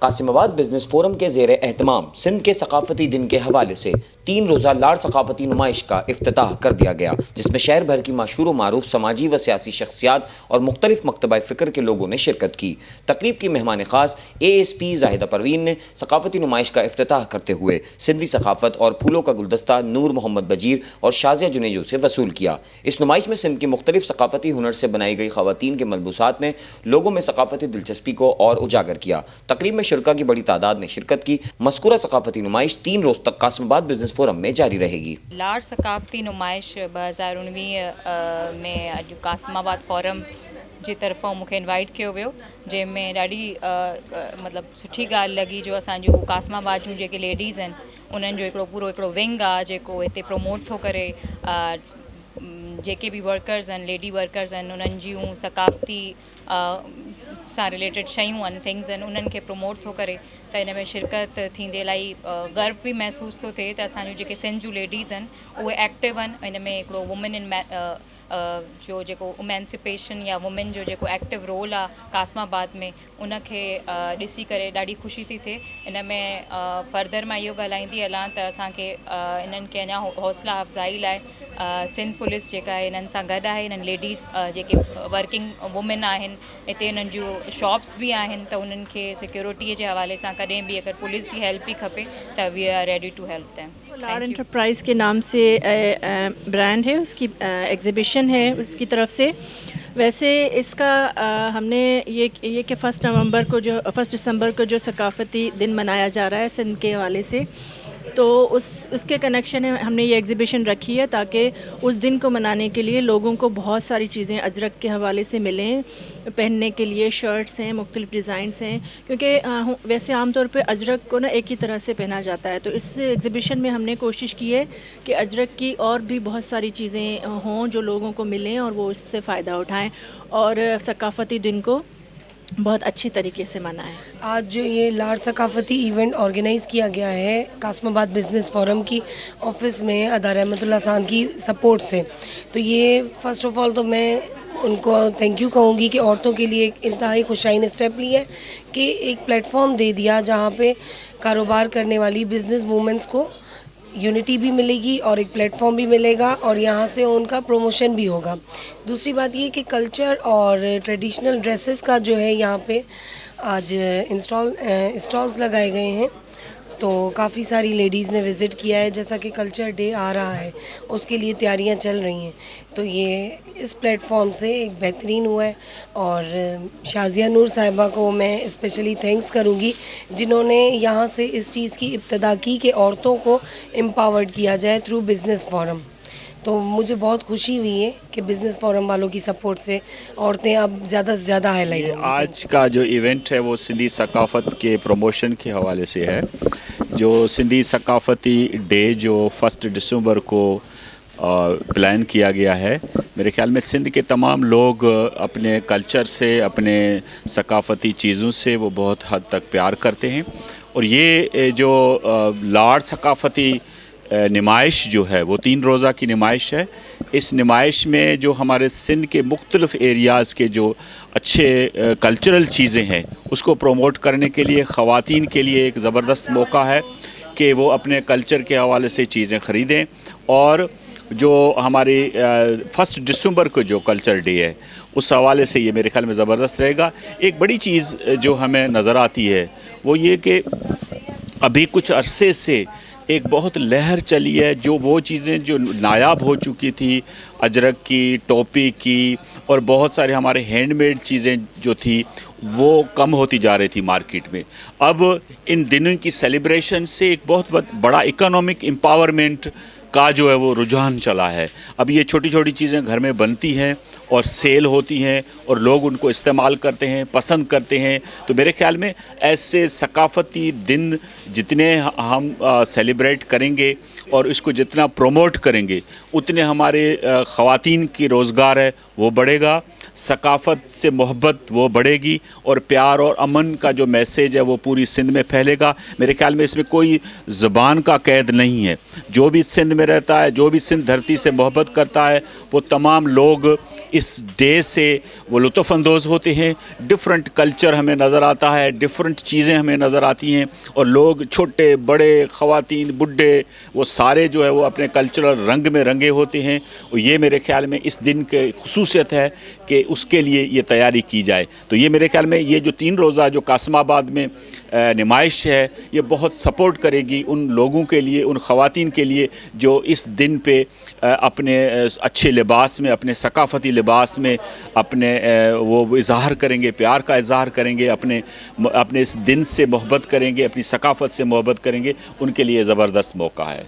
قاسم آباد business forum کے زیر اہتمام سندھ کے ثقافتی دن کے حوالے سے 3 روزہ لاڑ ثقافتی نمائش کا افتتاح کر دیا گیا، جس میں شہر بھر کی مشہور و معروف سماجی و سیاسی شخصیات اور مختلف مکتبہ فکر کے لوگوں نے شرکت کی۔ تقریب کی مہمان خاص ASP زاہدہ پروین نے ثقافتی نمائش کا افتتاح کرتے ہوئے سندھی ثقافت اور پھولوں کا گلدستہ نور محمد بجیر اور شازیہ جنیجو سے وصول کیا۔ اس نمائش میں سندھ کی مختلف ثقافتی ہنر سے بنائی گئی خواتین کے ملبوسات نے لوگوں میں ثقافتی دلچسپی کو اور اجاگر کیا۔ تقریب میں شرکا کی بڑی تعداد نے شرکت کی۔ مذکورہ ثقافتی نمائش 3 روز تک قاسم آباد بزنس فورم میں جاری رہے گی۔ लाड़ ثقافتی نمائش 2019 में अॼु कासिम आबाद फोरम जी तरफ़ां मूंखे इनवाइट कयो वियो, जंहिंमें ॾाढी मतिलबु सुठी ॻाल्हि लॻी जो असांजो कासिम आबाद जूं जेके लेडीज़ आहिनि उन्हनि जो हिकिड़ो विंग आहे जेको हिते प्रमोट थो करे जेके बि वर्कर्स आहिनि, लेडी वर्कर्स आहिनि, उन्हनि जूं सक़ाफ़ती सां रिलेटेड शयूं आहिनि, थिंग्स आहिनि, उन्हनि खे प्रमोट थो करे। त इन में शिरकत थींदे इलाही गर्व बि महसूस थो थिए त असांजो जेके सिंध जूं लेडीज़ आहिनि उहे एक्टिव आहिनि। इन में हिकिड़ो वुमेन इन जो जेको इमेंसिपेशन या वुमेन जो जेको एक्टिव रोल आहे कासिम आबाद में, उनखे ॾिसी करे ॾाढी ख़ुशी थी थिए। इन में फर्दर मां इहो ॻाल्हाईंदी हलां त असांखे इन्हनि खे अञा हौसला अफ़ज़ाई लाइ सिंध पुलिस जेका आहे इन्हनि सां गॾु आहे। इन्हनि लेडीज़ जेके वर्किंग वुमेन आहिनि, हिते इन्हनि जूं शॉप्स बि आहिनि, त उन्हनि खे सिक्योरिटीअ जे हवाले सां कॾहिं बि अगरि पुलिस जी हेल्प बि खपे त we are ready to help them. Lad enterprise के नाम से ब्रांड है, उसकी एग्ज़िबिशन है उसकी तरफ से। वैसे इसका हमने ये कि 1 दिसंबर को जो सकाफ़ती दिन मनाया जा रहा है सिंध के हवाले से, तो उसके कनेक्शन में हमने ये एग्ज़िबिशन रखी है ताकि उस दिन को मनाने के लिए लोगों को बहुत सारी चीज़ें अजरक के हवाले से मिलें, पहनने के लिए शर्ट्स हैं, मुख्तलिफ डिज़ाइंस हैं, क्योंकि वैसे आमतौर पे अजरक को ना एक ही तरह से पहना जाता है। तो इस एग्ज़िबिशन में हमने कोशिश की है कि अजरक की और भी बहुत सारी चीज़ें हों जो लोगों को मिलें और वो इससे फ़ायदा उठाएँ और सकाफ़ती दिन को बहुत अच्छी तरीके से मनाएं। आज जो ये लाड़ सकाफ़ती इवेंट ऑर्गेनाइज़ किया गया है कासिम आबाद बिज़नेस फोरम की ऑफ़िस में अदा रहमतुल्लाह खान की सपोर्ट से, तो ये फ़र्स्ट ऑफ़ ऑल तो मैं उनको थैंक यू कहूँगी कि औरतों के लिए एक इंतहाई खुशाइन स्टेप लिया है कि एक प्लेटफॉर्म दे दिया जहाँ पे कारोबार करने वाली बिज़नेस वूमेंस को यूनिटी भी मिलेगी और एक प्लेटफॉर्म भी मिलेगा और यहाँ से उनका प्रमोशन भी होगा। दूसरी बात ये कि कल्चर और ट्रेडिशनल ड्रेसेस का जो है यहाँ पे आज स्टॉल्स लगाए गए हैं, तो काफ़ी सारी लेडीज़ ने विज़िट किया है। जैसा कि कल्चर डे आ रहा है उसके लिए तैयारियां चल रही हैं, तो ये इस प्लेटफॉर्म से एक बेहतरीन हुआ है। और शाजिया नूर साहिबा को मैं स्पेशली थैंक्स करूँगी जिन्होंने यहाँ से इस चीज़ की इब्तिदा की कि औरतों को एम्पावर्ड किया जाए थ्रू बिज़नेस फोरम। तो मुझे बहुत खुशी हुई है कि बिज़नेस फोरम वालों की सपोर्ट से औरतें अब ज़्यादा से ज़्यादा हाईलाइट होंगी। आज का जो इवेंट है वो सिंधी सकाफ़त के प्रमोशन के हवाले से है। जो सिंधी सकाफ़ती डे जो 1 दिसंबर को प्लान किया गया है, मेरे ख्याल में सिंध के तमाम लोग अपने कल्चर से, अपने सकाफ़ती चीज़ों से वो बहुत हद तक प्यार करते हैं। और ये जो लाड़ सकाफ़ती नुमाइश जो है वो 3 रोज़ा की नुमाइश है। इस नुमाइश में जो हमारे सिंध के मुख्तलिफ़ एरियाज़ के जो अच्छे कल्चरल चीज़ें हैं उसको प्रमोट करने के लिए ख़वातीन के लिए एक ज़बरदस्त मौका है कि वो अपने कल्चर के हवाले से चीज़ें ख़रीदें। और जो हमारी 1 दिसंबर को जो कल्चर डे है उस हवाले से ये मेरे ख्याल में ज़बरदस्त रहेगा। एक बड़ी चीज़ जो हमें नज़र आती है वो ये कि अभी कुछ अरसे से एक बहुत लहर चली है, जो वो चीज़ें जो नायाब हो चुकी थी, अजरक की, टोपी की और बहुत सारे हमारे हैंडमेड चीज़ें जो थी वो कम होती जा रही थी मार्केट में। अब इन दिनों की सेलिब्रेशन से एक बहुत बड़ा इकोनॉमिक एम्पावरमेंट का जो है वो रुझान चला है। अब ये छोटी छोटी चीज़ें घर में बनती हैं और सेल होती हैं और लोग उनको इस्तेमाल करते हैं, पसंद करते हैं। तो मेरे ख्याल में ऐसे सकाफ़ती दिन जितने हम सेलिब्रेट करेंगे اور اس کو جتنا پروموٹ کریں گے اتنے ہمارے خواتین کی روزگار ہے وہ بڑھے گا، ثقافت سے محبت وہ بڑھے گی، اور پیار اور امن کا جو میسیج ہے وہ پوری سندھ میں پھیلے گا۔ میرے خیال میں اس میں کوئی زبان کا قید نہیں ہے، جو بھی سندھ میں رہتا ہے، جو بھی سندھ دھرتی سے محبت کرتا ہے، وہ تمام لوگ اس ڈے سے وہ لطف اندوز ہوتے ہیں۔ ڈفرنٹ کلچر ہمیں نظر آتا ہے، ڈفرنٹ چیزیں ہمیں نظر آتی ہیں، اور لوگ چھوٹے بڑے خواتین بڈھے وہ سارے جو ہے وہ اپنے کلچرل رنگ میں رنگے ہوتے ہیں، اور یہ میرے خیال میں اس دن کے خصوصیت ہے کہ اس کے لیے یہ تیاری کی جائے۔ تو یہ میرے خیال میں یہ جو 3 روزہ جو قاسم آباد میں نمائش ہے یہ بہت سپورٹ کرے گی ان لوگوں کے لیے، ان خواتین کے لیے جو اس دن پہ اپنے اچھے لباس میں، اپنے ثقافتی لباس میں اپنے وہ اظہار کریں گے، پیار کا اظہار کریں گے، اپنے اس دن سے محبت کریں گے، اپنی ثقافت سے محبت کریں گے۔ ان کے لیے زبردست موقع ہے۔